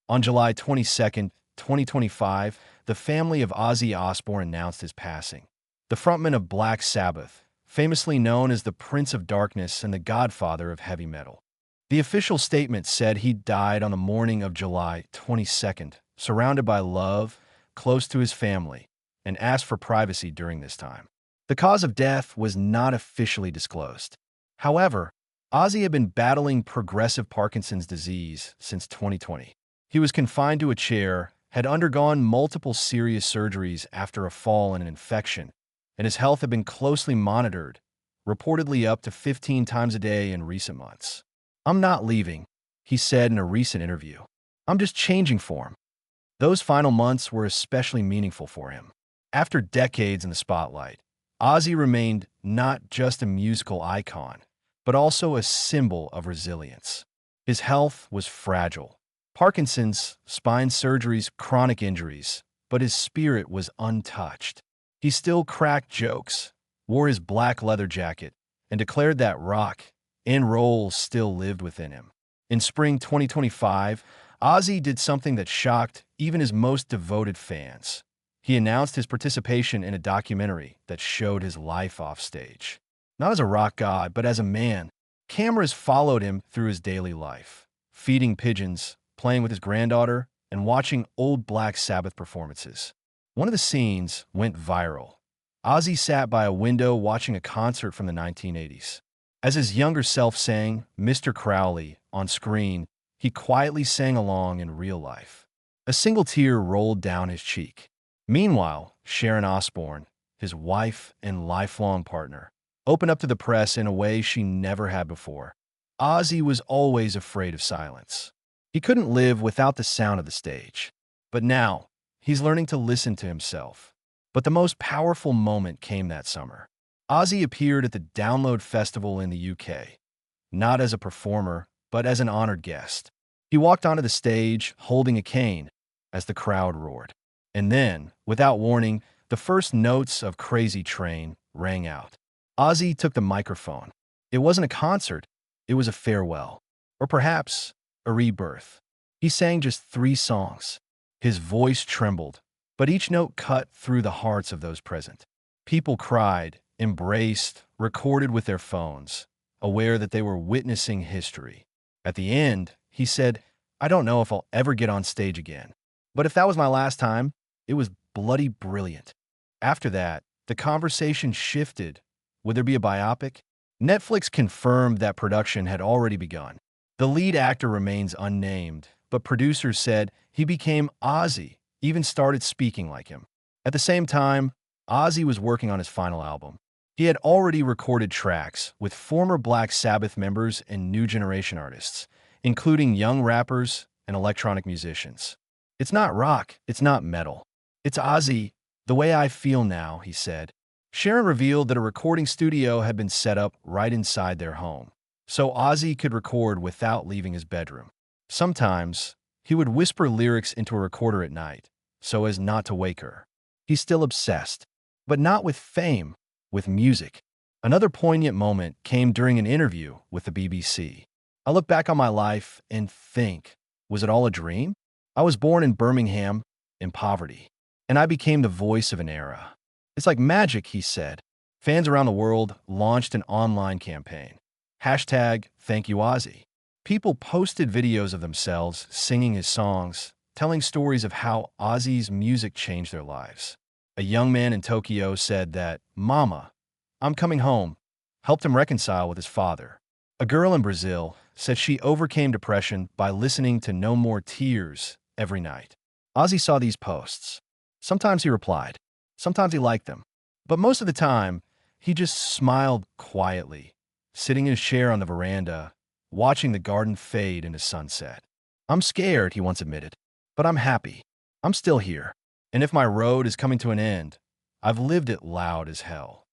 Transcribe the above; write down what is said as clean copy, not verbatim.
On July 22nd, 2025, the family of Ozzy Osbourne announced his passing. The frontman of Black Sabbath, famously known as the Prince of Darkness and the Godfather of heavy metal. The official statement said he died on the morning of July 22nd, surrounded by love, close to his family, and asked for privacy during this time. The cause of death was not officially disclosed. However, Ozzy had been battling progressive Parkinson's disease since 2020. He was confined to a chair, had undergone multiple serious surgeries after a fall and an infection, and his health had been closely monitored, reportedly up to 15 times a day in recent months. "I'm not leaving," he said in a recent interview. "I'm just changing form." Those final months were especially meaningful for him. After decades in the spotlight, Ozzy remained not just a musical icon, but also a symbol of resilience. His health was fragile. Parkinson's, spine surgeries, chronic injuries, but his spirit was untouched. He still cracked jokes, wore his black leather jacket, and declared that rock and roll still lived within him. In spring 2025, Ozzy did something that shocked even his most devoted fans. He announced his participation in a documentary that showed his life offstage. Not as a rock god, but as a man. Cameras followed him through his daily life, feeding pigeons, playing with his granddaughter, and watching old Black Sabbath performances. One of the scenes went viral. Ozzy sat by a window watching a concert from the 1980s. As his younger self sang Mr. Crowley on screen, he quietly sang along in real life. A single tear rolled down his cheek. Meanwhile, Sharon Osbourne, his wife and lifelong partner, opened up to the press in a way she never had before. Ozzy was always afraid of silence. He couldn't live without the sound of the stage. But now, he's learning to listen to himself. But the most powerful moment came that summer. Ozzy appeared at the Download Festival in the UK, not as a performer, but as an honored guest. He walked onto the stage holding a cane as the crowd roared. And then, without warning, the first notes of Crazy Train rang out. Ozzy took the microphone. It wasn't a concert, it was a farewell. Or perhaps a rebirth. He sang just 3 songs. His voice trembled, but each note cut through the hearts of those present. People cried, embraced, recorded with their phones, aware that they were witnessing history. At the end, he said, "I don't know if I'll ever get on stage again. But if that was my last time, it was bloody brilliant." After that, the conversation shifted. Would there be a biopic? Netflix confirmed that production had already begun. The lead actor remains unnamed, but producers said he became Ozzy, even started speaking like him. At the same time, Ozzy was working on his final album. He had already recorded tracks with former Black Sabbath members and new generation artists, including young rappers and electronic musicians. "It's not rock, it's not metal. It's Ozzy, the way I feel now," he said. Sharon revealed that a recording studio had been set up right inside their home, so Ozzy could record without leaving his bedroom. Sometimes, he would whisper lyrics into a recorder at night, so as not to wake her. He's still obsessed, but not with fame, with music. Another poignant moment came during an interview with the BBC. "I look back on my life and think, was it all a dream? I was born in Birmingham, in poverty, and I became the voice of an era. It's like magic," he said. Fans around the world launched an online campaign. #ThankYouOzzy. People posted videos of themselves singing his songs, telling stories of how Ozzy's music changed their lives. A young man in Tokyo said that, "Mama, I'm coming home," helped him reconcile with his father. A girl in Brazil said she overcame depression by listening to No More Tears every night. Ozzy saw these posts. Sometimes he replied. Sometimes he liked them. But most of the time, he just smiled quietly, sitting in his chair on the veranda, watching the garden fade into sunset. "I'm scared," he once admitted, "but I'm happy. I'm still here. And if my road is coming to an end, I've lived it loud as hell."